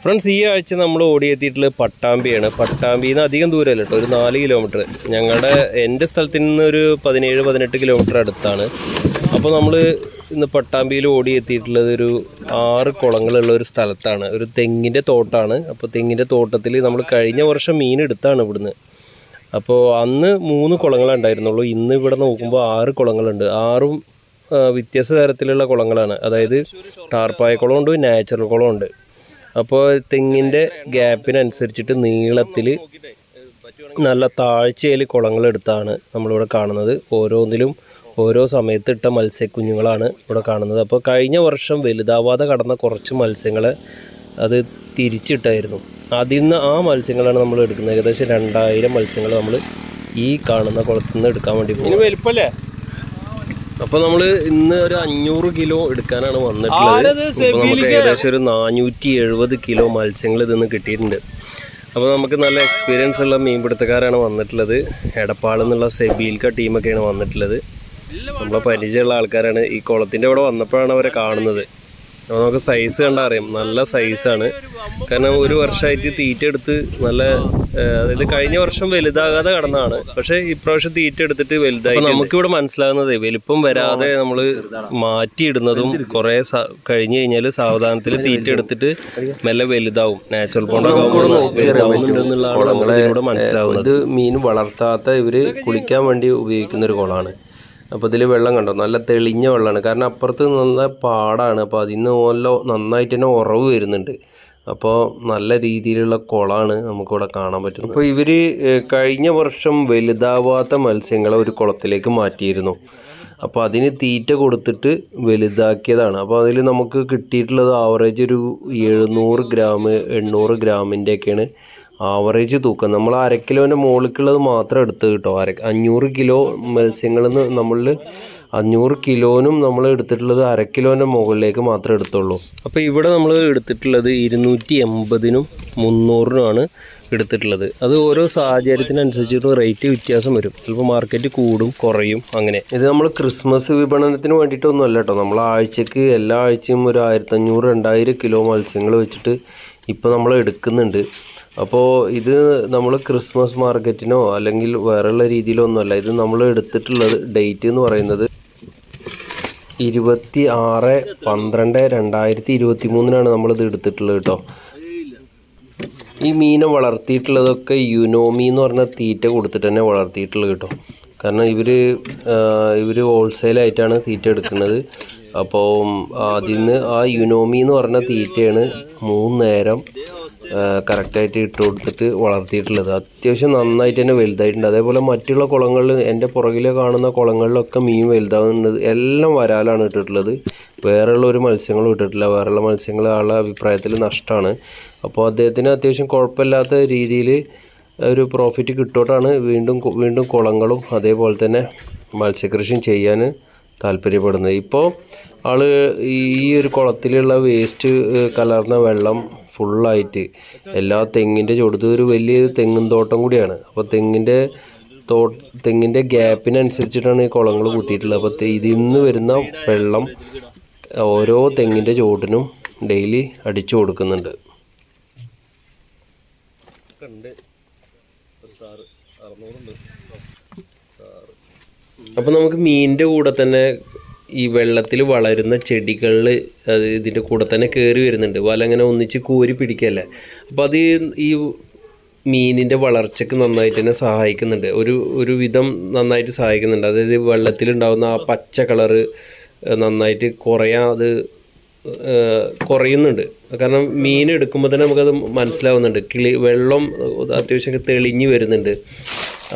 Friends, ഈ ആഴ്ച നമ്മൾ ഓടിയെത്തിയിട്ടുള്ളത് പട്ടാമ്പിയാണ്. പട്ടാമ്പിയിൽ നിന്ന് അധികം ദൂരമല്ല കേട്ടോ, ഒരു 4 കിലോമീറ്റർ. എൻ്റെ സ്ഥലത്ത് നിന്ന് ഒരു 17-18 കിലോമീറ്റർ അടുത്താണ്. അപ്പോൾ നമ്മൾ ഇന്ന് പട്ടാമ്പിയിൽ ഓടിയെത്തിയിട്ടുള്ളത് ഒരു 6 കുളങ്ങളുള്ള ഒരു സ്ഥലത്താണ്. ഒരു തെങ്ങിൻ്റെ തോട്ടമാണ്. അപ്പോൾ തെങ്ങിൻ്റെ തോട്ടത്തിൽ നമ്മൾ കഴിഞ്ഞ വർഷം മീൻ എടുത്താണ് ഇവിടുന്ന്. അപ്പോൾ അന്ന് 3 കുളങ്ങളുണ്ടായിരുന്നുള്ളൂ. ഇന്ന് ഇവിടെ നോക്കുമ്പോൾ 6 കുളങ്ങളുണ്ട്. 6ഉം വ്യത്യസ്ത തരത്തിലുള്ള കുളങ്ങളാണ്. അതായത് ടാർപ്പായ കുളമുണ്ട്, നാച്ചുറൽ കുളമുണ്ട്. അപ്പോൾ തെങ്ങിൻ്റെ ഗ്യാപ്പിനനുസരിച്ചിട്ട് നീളത്തിൽ നല്ല താഴ്ചയിൽ കുളങ്ങളെടുത്താണ് നമ്മളിവിടെ കാണുന്നത്. ഓരോന്നിലും ഓരോ സമയത്ത് ഇട്ട മത്സ്യക്കുഞ്ഞുങ്ങളാണ് ഇവിടെ കാണുന്നത്. അപ്പോൾ കഴിഞ്ഞ വർഷം വലുതാവാതെ കടന്ന കുറച്ച് മത്സ്യങ്ങളെ അത് തിരിച്ചിട്ടായിരുന്നു. അതിൽ നിന്ന് ആ മത്സ്യങ്ങളാണ് നമ്മൾ എടുക്കുന്നത്. ഏകദേശം 2000 മത്സ്യങ്ങൾ നമ്മൾ ഈ കാണുന്ന കുളത്തിൽ നിന്ന് എടുക്കാൻ വേണ്ടി പോകും. വലുപ്പമല്ലേ? അപ്പോൾ നമ്മൾ ഇന്ന് ഒരു 500 കിലോ എടുക്കാനാണ് വന്നിട്ടുള്ളത്. അപ്പോൾ നമുക്ക് ഏകദേശം ഒരു 470 കിലോ മത്സ്യങ്ങൾ ഇതിൽ നിന്ന് കിട്ടിയിട്ടുണ്ട്. അപ്പോൾ നമുക്ക് നല്ല എക്സ്പീരിയൻസ് ഉള്ള മീൻപിടുത്തക്കാരാണ് വന്നിട്ടുള്ളത്. എടപ്പാളിൽ നിന്നുള്ള സെബീൽക്ക ടീമൊക്കെയാണ് വന്നിട്ടുള്ളത്. നമ്മളെ പരിചയമുള്ള ആൾക്കാരാണ്. ഈ കുളത്തിൻ്റെ അവിടെ വന്നപ്പോഴാണ് അവരെ കാണുന്നത്. അപ്പോൾ നമുക്ക് സൈസ് കണ്ടാൽ അറിയാം, നല്ല സൈസാണ്. കാരണം ഒരു വർഷമായിട്ട് തീറ്റ എടുത്ത് നല്ല, അതായത് കഴിഞ്ഞ വർഷം വലുതാകാതെ കടന്നതാണ്. പക്ഷേ ഇപ്രാവശ്യം തീറ്റ എടുത്തിട്ട് വലുതായി. നമുക്കിവിടെ മനസ്സിലാകുന്നത് വലുപ്പം വരാതെ നമ്മൾ മാറ്റിയിടുന്നതും കുറേ കഴിഞ്ഞ് കഴിഞ്ഞാൽ സാവധാനത്തിൽ തീറ്റ എടുത്തിട്ട് മെല്ലെ വലുതാവും. നാച്ചുറൽ പോണ്ടുണ്ടെന്നുള്ളതാണ് മനസ്സിലാവുന്നത്. ഇത് മീൻ വളർത്താത്ത ഇവർ കുളിക്കാൻ വേണ്ടി ഉപയോഗിക്കുന്ന ഒരു കുളമാണ്. അപ്പോൾ ഇതിൽ വെള്ളം കണ്ടോ, നല്ല തെളിഞ്ഞ വെള്ളമാണ്. കാരണം അപ്പുറത്ത് നല്ല പാടാണ്. അപ്പോൾ അതിന് നന്നായിട്ട് തന്നെ ഉറവ് വരുന്നുണ്ട്. അപ്പോൾ നല്ല രീതിയിലുള്ള കുളമാണ് നമുക്കിവിടെ കാണാൻ പറ്റുന്നത്. അപ്പോൾ ഇവർ കഴിഞ്ഞ വർഷം വലുതാവാത്ത മത്സ്യങ്ങളെ ഒരു കുളത്തിലേക്ക് മാറ്റിയിരുന്നു. അപ്പോൾ അതിന് തീറ്റ കൊടുത്തിട്ട് വലുതാക്കിയതാണ്. അപ്പോൾ അതിൽ നമുക്ക് കിട്ടിയിട്ടുള്ളത് ആവറേജ് ഒരു 700 ഗ്രാം 800 ഗ്രാമിൻ്റെയൊക്കെയാണ് ആവറേജ് തൂക്കം. നമ്മൾ 1/2 കിലോൻ്റെ മുകളിലേക്കുള്ളത് മാത്രം എടുത്ത് കിട്ടോ. 500 കിലോ മത്സ്യങ്ങളിൽ നിന്ന് നമ്മൾ 500 കിലോനും നമ്മൾ എടുത്തിട്ടുള്ളത് 1/2 കിലോൻ്റെ മുകളിലേക്ക് മാത്രമേ എടുത്തുള്ളൂ. അപ്പോൾ ഇവിടെ നമ്മൾ എടുത്തിട്ടുള്ളത് 280-നും 300-നുമാണ് എടുത്തിട്ടുള്ളത്. അത് ഓരോ സാഹചര്യത്തിനനുസരിച്ചിട്ട് റേറ്റ് വ്യത്യാസം വരും. ചിലപ്പോൾ മാർക്കറ്റ് കൂടും കുറയും അങ്ങനെ. ഇത് നമ്മൾ ക്രിസ്മസ് വിപണനത്തിന് വേണ്ടിയിട്ടൊന്നും അല്ല കേട്ടോ. നമ്മൾ ആഴ്ചക്ക് എല്ലാ ആഴ്ചയും ഒരു 1500-2000 കിലോ മത്സ്യങ്ങൾ വെച്ചിട്ട് ഇപ്പോൾ നമ്മൾ എടുക്കുന്നുണ്ട്. അപ്പോൾ ഇത് നമ്മൾ ക്രിസ്മസ് മാർക്കറ്റിനോ അല്ലെങ്കിൽ വേറെയുള്ള രീതിയിലോ ഒന്നുമല്ല. ഇത് നമ്മൾ എടുത്തിട്ടുള്ളത് ഡേറ്റ് എന്ന് പറയുന്നത് 26/12/2023 നമ്മളിത് എടുത്തിട്ടുള്ളത് കേട്ടോ. ഈ മീനെ വളർത്തിയിട്ടുള്ളതൊക്കെ യുനോമി എന്ന് പറഞ്ഞ തീറ്റ കൊടുത്തിട്ട് തന്നെ വളർത്തിയിട്ടുള്ളത് കേട്ടോ. കാരണം ഇവർ ഹോൾസെയിലായിട്ടാണ് തീറ്റ എടുക്കുന്നത്. അപ്പോൾ അതിന് ആ യുനോമി എന്ന് പറഞ്ഞ തീറ്റയാണ് 3 നേരം കറക്റ്റായിട്ട് ഇട്ട് കൊടുത്തിട്ട് വളർത്തിയിട്ടുള്ളത്. അത്യാവശ്യം നന്നായിട്ട് തന്നെ വലുതായിട്ടുണ്ട്. അതേപോലെ മറ്റുള്ള കുളങ്ങളിൽ, എൻ്റെ പുറകിലെ കാണുന്ന കുളങ്ങളിലൊക്കെ മീൻ വലുതാകുന്നുണ്ട്. എല്ലാം വരാലാണ് ഇട്ടിട്ടുള്ളത്. വേറെയുള്ള ഒരു മത്സ്യങ്ങളും ഇട്ടിട്ടില്ല. വേറെയുള്ള മത്സ്യങ്ങൾ ആളുടെ അഭിപ്രായത്തിൽ നഷ്ടമാണ്. അപ്പോൾ അദ്ദേഹത്തിന് അത്യാവശ്യം കുഴപ്പമില്ലാത്ത രീതിയിൽ ഒരു പ്രോഫിറ്റ് കിട്ടോട്ടാണ് വീണ്ടും കുളങ്ങളും അതേപോലെ തന്നെ മത്സ്യകൃഷിയും ചെയ്യാൻ താല്പര്യപ്പെടുന്നത്. ഇപ്പോൾ ഈ ഒരു കുളത്തിലുള്ള വേസ്റ്റ് കലർന്ന വെള്ളം ഫുള്ളായിട്ട് എല്ലാ തെങ്ങിൻ്റെ ചുവട്, ഒരു വലിയ തെങ്ങിൻ തോട്ടം കൂടിയാണ്. അപ്പോൾ തെങ്ങിൻ്റെ ഗ്യാപ്പിനനുസരിച്ചിട്ടാണ് ഈ കുളങ്ങൾ കുത്തിയിട്ടുള്ളത്. അപ്പോൾ ഇതിൽ നിന്ന് വരുന്ന വെള്ളം ഓരോ തെങ്ങിൻ്റെ ചുവട്ടിനും ഡെയിലി അടിച്ചു കൊടുക്കുന്നുണ്ട്. അപ്പോൾ നമുക്ക് മീനിൻ്റെ കൂടെ തന്നെ ഈ വെള്ളത്തിൽ വളരുന്ന ചെടികളിൽ ഇതിൻ്റെ കൂടെ തന്നെ കയറി വരുന്നുണ്ട്. വല അങ്ങനെ ഒന്നിച്ച് കോരി പിടിക്കല്ലേ. അപ്പോൾ അത് ഈ മീനിൻ്റെ വളർച്ചയ്ക്ക് നന്നായിട്ട് തന്നെ സഹായിക്കുന്നുണ്ട്. ഒരു വിധം നന്നായിട്ട് സഹായിക്കുന്നുണ്ട്. അതായത് വെള്ളത്തിലുണ്ടാകുന്ന ആ പച്ച കളറ് നന്നായിട്ട് കുറയുന്നുണ്ട്. കാരണം മീൻ എടുക്കുമ്പോൾ തന്നെ നമുക്കത് മനസ്സിലാവുന്നുണ്ട്. വെള്ളം അത്യാവശ്യം തെളിഞ്ഞ് വരുന്നുണ്ട്.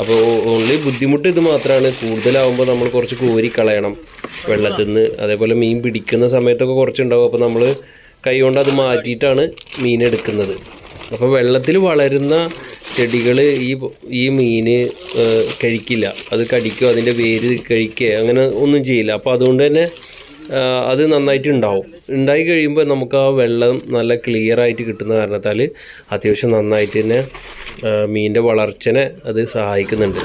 അപ്പോൾ ഓൺലി ബുദ്ധിമുട്ട് ഇത് മാത്രമാണ്. കൂടുതലാവുമ്പോൾ നമ്മൾ കുറച്ച് കോരി കളയണം വെള്ളത്തിൽ നിന്ന്. അതേപോലെ മീൻ പിടിക്കുന്ന സമയത്തൊക്കെ കുറച്ചുണ്ടാവും. അപ്പോൾ നമ്മൾ കൈ കൊണ്ട് അത് മാറ്റിയിട്ടാണ് മീൻ എടുക്കുന്നത്. അപ്പോൾ വെള്ളത്തിൽ വളരുന്ന ചെടികൾ ഈ മീൻ കഴിക്കില്ല. അത് കടിക്കുക, അതിൻ്റെ വേര് കഴിക്കുക, അങ്ങനെ ഒന്നും ചെയ്യില്ല. അപ്പോൾ അതുകൊണ്ട് തന്നെ അത് നന്നായിട്ട് ഉണ്ടായി കഴിയുമ്പോൾ നമുക്ക് ആ വെള്ളം നല്ല ക്ലിയറായിട്ട് കിട്ടുന്ന കാരണത്താൽ അത്യാവശ്യം നന്നായിട്ട് തന്നെ മീനിൻ്റെ വളർച്ചനെ അത് സഹായിക്കുന്നുണ്ട്.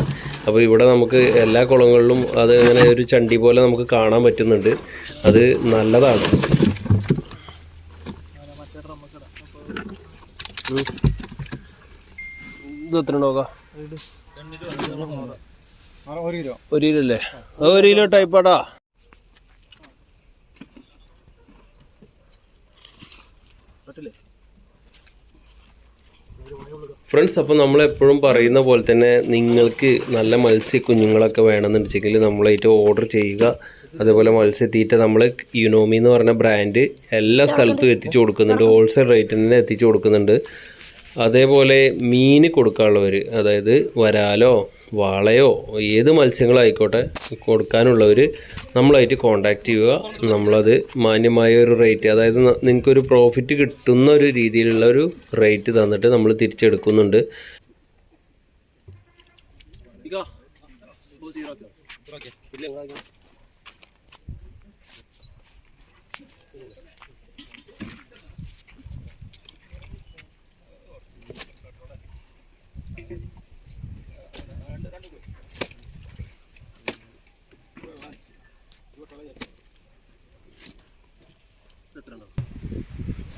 അപ്പോൾ ഇവിടെ നമുക്ക് എല്ലാ കുളങ്ങളിലും അത് അങ്ങനെ ഒരു ചണ്ടി പോലെ നമുക്ക് കാണാൻ പറ്റുന്നുണ്ട്. അത് നല്ലതാണ്. ഇത് എത്ര നോക്കാം? 1 കിലോ. 1 കിലോ അല്ലേ? 1 കിലോ ടൈപ്പാടാ. ഫ്രണ്ട്സ്, അപ്പോൾ നമ്മളെപ്പോഴും പറയുന്ന പോലെ തന്നെ നിങ്ങൾക്ക് നല്ല മത്സ്യ കുഞ്ഞുങ്ങളൊക്കെ വേണമെന്നുണ്ടെങ്കിൽ നമ്മളായിട്ട് ഓർഡർ ചെയ്യുക. അതേപോലെ മത്സ്യത്തീറ്റ നമ്മൾ യുനോമി എന്ന് പറഞ്ഞ ബ്രാൻഡ് എല്ലാ സ്ഥലത്തും എത്തിച്ചു കൊടുക്കുന്നുണ്ട്. ഹോൾസെയിൽ റേറ്റിന് തന്നെ എത്തിച്ചു കൊടുക്കുന്നുണ്ട്. അതേപോലെ മീൻ കൊടുക്കാനുള്ളവർ, അതായത് വരാലോ വാളയോ ഏത് മത്സ്യങ്ങളായിക്കോട്ടെ കൊടുക്കാനുള്ളവർ നമ്മളായിട്ട് കോണ്ടാക്ട് ചെയ്യുക. നമ്മളത് മാന്യമായ ഒരു റേറ്റ്, അതായത് നിങ്ങൾക്കൊരു പ്രോഫിറ്റ് കിട്ടുന്ന ഒരു രീതിയിലുള്ള ഒരു റേറ്റ് തന്നിട്ട് നമ്മൾ തിരിച്ചെടുക്കുന്നുണ്ട്.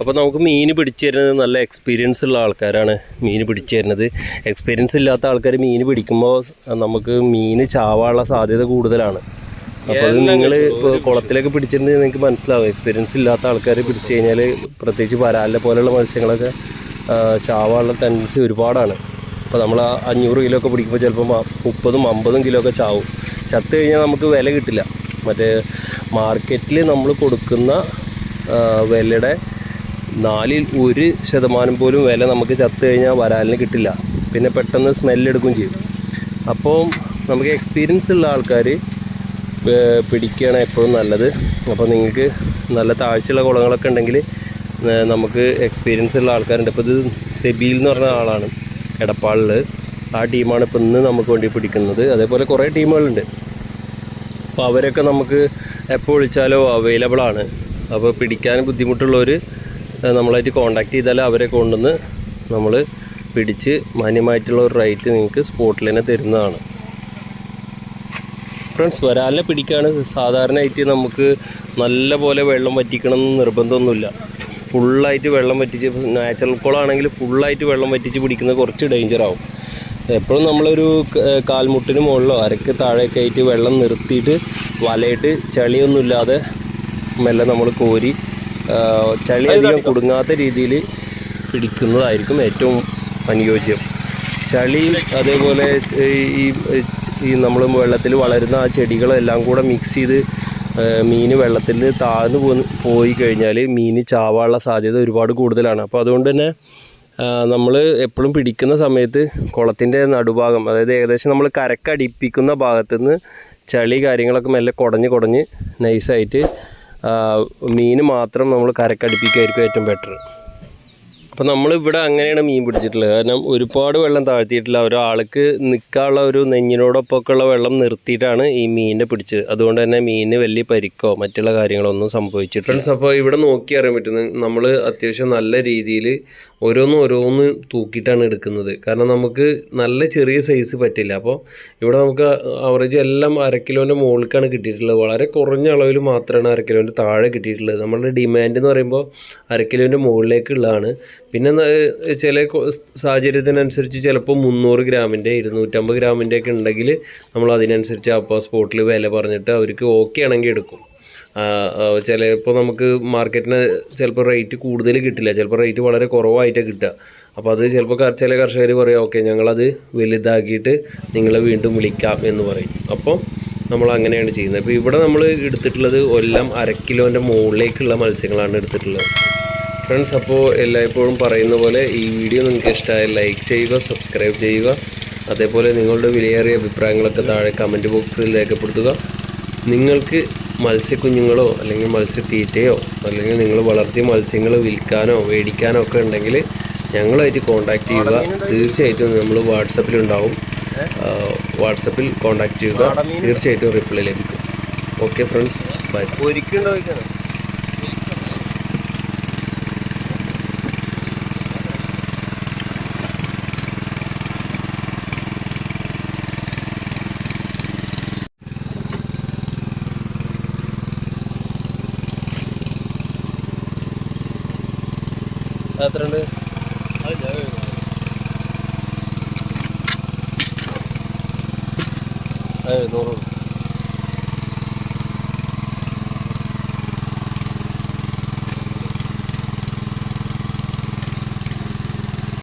അപ്പോൾ നമുക്ക് മീൻ പിടിച്ചു തരുന്നത് നല്ല എക്സ്പീരിയൻസ് ഉള്ള ആൾക്കാരാണ് മീൻ പിടിച്ചു തരുന്നത്. എക്സ്പീരിയൻസ് ഇല്ലാത്ത ആൾക്കാർ മീൻ പിടിക്കുമ്പോൾ നമുക്ക് മീൻ ചാവാനുള്ള സാധ്യത കൂടുതലാണ്. അപ്പോൾ അത് നിങ്ങൾ ഇപ്പോൾ കുളത്തിലൊക്കെ പിടിച്ചിട്ടുണ്ടെങ്കിൽ നിങ്ങൾക്ക് മനസ്സിലാവും. എക്സ്പീരിയൻസ് ഇല്ലാത്ത ആൾക്കാർ പിടിച്ചു കഴിഞ്ഞാൽ, പ്രത്യേകിച്ച് വരാലിനെ പോലെയുള്ള മത്സ്യങ്ങളൊക്കെ ചാവാനുള്ള ടെൻഡൻസി ഒരുപാടാണ്. അപ്പോൾ നമ്മൾ 500 കിലോ ഒക്കെ പിടിക്കുമ്പോൾ ചിലപ്പോൾ 30-50 കിലോ ഒക്കെ ചാവും. ചത്ത് കഴിഞ്ഞാൽ നമുക്ക് വില കിട്ടില്ല. മറ്റേ മാർക്കറ്റിൽ നമ്മൾ കൊടുക്കുന്ന വിലയുടെ 4% പോലും വില നമുക്ക് ചത്ത് കഴിഞ്ഞാൽ വരാലിന് കിട്ടില്ല. പിന്നെ പെട്ടെന്ന് സ്മെല്ലെടുക്കുകയും ചെയ്യും. അപ്പോൾ നമുക്ക് എക്സ്പീരിയൻസ് ഉള്ള ആൾക്കാർ പിടിക്കുകയാണ് എപ്പോഴും നല്ലത്. അപ്പോൾ നിങ്ങൾക്ക് നല്ല താഴ്ചയുള്ള കുളങ്ങളൊക്കെ ഉണ്ടെങ്കിൽ നമുക്ക് എക്സ്പീരിയൻസ് ഉള്ള ആൾക്കാരുണ്ട്. ഇപ്പോൾ ഇത് സെബീൽ എന്ന് പറഞ്ഞ ആളാണ് എടപ്പാളിൽ. ആ ടീമാണ് ഇപ്പോൾ ഇന്ന് നമുക്ക് വേണ്ടി പിടിക്കുന്നത്. അതേപോലെ കുറേ ടീമുകളുണ്ട്. അപ്പോൾ അവരൊക്കെ നമുക്ക് എപ്പോൾ വിളിച്ചാലോ അവൈലബിൾ ആണ്. അപ്പോൾ പിടിക്കാൻ ബുദ്ധിമുട്ടുള്ളവർ നമ്മളായിട്ട് കോണ്ടാക്ട് ചെയ്താൽ അവരെ കൊണ്ടുവന്ന് നമ്മൾ പിടിച്ച് മാന്യമായിട്ടുള്ള ഒരു റേറ്റ് നിങ്ങൾക്ക് സ്പോട്ടിൽ തന്നെ തരുന്നതാണ്. ഫ്രണ്ട്സ്, വരാലിനെ പിടിക്കുകയാണ് സാധാരണയായിട്ട് നമുക്ക് നല്ല പോലെ വെള്ളം വറ്റിക്കണം എന്ന് നിർബന്ധമൊന്നുമില്ല. ഫുള്ളായിട്ട് വെള്ളം വറ്റിച്ച്, നാച്ചുറൽ കുളമാണെങ്കിൽ ഫുള്ളായിട്ട് വെള്ളം വറ്റിച്ച് പിടിക്കുന്നത് കുറച്ച് ഡേഞ്ചറാവും. എപ്പോഴും നമ്മളൊരു കാൽമുട്ടിന് മുകളിലോ അരക്ക് താഴെയൊക്കെ ആയിട്ട് വെള്ളം നിർത്തിയിട്ട് വലയിട്ട് ചളിയൊന്നുമില്ലാതെ മെല്ലെ നമ്മൾ കോരി ചളി അധികം കുടുങ്ങാത്ത രീതിയിൽ പിടിക്കുന്നതായിരിക്കും ഏറ്റവും അനുയോജ്യം. ചളി അതേപോലെ ഈ നമ്മൾ വെള്ളത്തിൽ വളരുന്ന ആ ചെടികളെല്ലാം കൂടെ മിക്സ് ചെയ്ത് മീൻ വെള്ളത്തിൽ താഴ്ന്നു പോയി കഴിഞ്ഞാൽ മീൻ ചാവാനുള്ള സാധ്യത ഒരുപാട് കൂടുതലാണ്. അപ്പോൾ അതുകൊണ്ട് തന്നെ നമ്മൾ എപ്പോഴും പിടിക്കുന്ന സമയത്ത് കുളത്തിൻ്റെ നടുഭാഗം, അതായത് ഏകദേശം നമ്മൾ കരക്കടിപ്പിക്കുന്ന ഭാഗത്തുനിന്ന് ചളി കാര്യങ്ങളൊക്കെ മെല്ലെ കുടഞ്ഞ് നൈസായിട്ട് മീൻ മാത്രം നമ്മൾ കരക്കടിപ്പിക്കുകയായിരിക്കും ഏറ്റവും ബെറ്റർ. അപ്പോൾ നമ്മളിവിടെ അങ്ങനെയാണ് മീൻ പിടിച്ചിട്ടുള്ളത്. കാരണം ഒരുപാട് വെള്ളം താഴ്ത്തിയിട്ടില്ല. ഒരാൾക്ക് നിൽക്കാനുള്ള ഒരു നെഞ്ഞിനോടൊപ്പമൊക്കെ ഉള്ള വെള്ളം നിർത്തിയിട്ടാണ് ഈ മീനിനെ പിടിച്ചത്. അതുകൊണ്ട് തന്നെ മീനിന് വലിയ പരിക്കോ മറ്റുള്ള കാര്യങ്ങളോ ഒന്നും സംഭവിച്ചിട്ടില്ല. ഫ്രണ്ട്സ്, അപ്പോൾ ഇവിടെ നോക്കി അറിയാൻ പറ്റുന്നത് നമ്മൾ അത്യാവശ്യം നല്ല രീതിയിൽ ഓരോന്ന് തൂക്കിയിട്ടാണ് എടുക്കുന്നത്. കാരണം നമുക്ക് നല്ല ചെറിയ സൈസ് പറ്റില്ല. അപ്പോൾ ഇവിടെ നമുക്ക് ആവറേജ് എല്ലാം 1/2 കിലോൻ്റെ മുകളിലേക്കാണ് കിട്ടിയിട്ടുള്ളത്. വളരെ കുറഞ്ഞ അളവിൽ മാത്രമാണ് 1/2 കിലോൻ്റെ താഴെ കിട്ടിയിട്ടുള്ളത്. നമ്മുടെ ഡിമാൻഡ് എന്ന് പറയുമ്പോൾ 1/2 കിലോൻ്റെ മുകളിലേക്കുള്ളതാണ്. പിന്നെ ചില സാഹചര്യത്തിനനുസരിച്ച് ചിലപ്പോൾ 300 ഗ്രാമിൻ്റെ 250 ഗ്രാമിൻ്റെ ഒക്കെ ഉണ്ടെങ്കിൽ നമ്മൾ അതിനനുസരിച്ച് അപ്പോൾ സ്പോട്ടിൽ വില പറഞ്ഞിട്ട് അവർക്ക് ഓക്കെ ആണെങ്കിൽ എടുക്കും. ചിലപ്പോൾ നമുക്ക് മാർക്കറ്റിന് ചിലപ്പോൾ റേറ്റ് കൂടുതൽ കിട്ടില്ല, ചിലപ്പോൾ റേറ്റ് വളരെ കുറവായിട്ടാണ് കിട്ടുക. അപ്പോൾ അത് ചിലപ്പോൾ ചില കർഷകർ പറയും ഓക്കെ ഞങ്ങളത് വലുതാക്കിയിട്ട് നിങ്ങളെ വീണ്ടും വിളിക്കാം എന്ന് പറയും. അപ്പോൾ നമ്മൾ അങ്ങനെയാണ് ചെയ്യുന്നത്. ഇപ്പോൾ ഇവിടെ നമ്മൾ എടുത്തിട്ടുള്ളത് എല്ലാം 1/2 കിലോൻ്റെ മുകളിലേക്കുള്ള മത്സ്യങ്ങളാണ് എടുത്തിട്ടുള്ളത്. ഫ്രണ്ട്സ്, അപ്പോൾ എല്ലായ്പ്പോഴും പറയുന്ന പോലെ ഈ വീഡിയോ നിങ്ങൾക്ക് ഇഷ്ടമായാൽ ലൈക്ക് ചെയ്യുക, സബ്സ്ക്രൈബ് ചെയ്യുക. അതേപോലെ നിങ്ങളുടെ വിലയേറിയ അഭിപ്രായങ്ങളൊക്കെ താഴെ കമൻറ്റ് ബോക്സിൽ രേഖപ്പെടുത്തുക. നിങ്ങൾക്ക് മത്സ്യക്കുഞ്ഞുങ്ങളോ അല്ലെങ്കിൽ മത്സ്യത്തീറ്റയോ അല്ലെങ്കിൽ നിങ്ങൾ വളർത്തിയ മത്സ്യങ്ങൾ വിൽക്കാനോ മേടിക്കാനോ ഒക്കെ ഉണ്ടെങ്കിൽ ഞങ്ങളുമായിട്ട് കോൺടാക്റ്റ് ചെയ്യുക. തീർച്ചയായിട്ടും നമ്മൾ വാട്സപ്പിലുണ്ടാവും. വാട്സപ്പിൽ കോൺടാക്റ്റ് ചെയ്യുക, തീർച്ചയായിട്ടും റിപ്ലൈ ലഭിക്കും. Okay friends, bye. എത്ര ഉണ്ട്? അത് 100.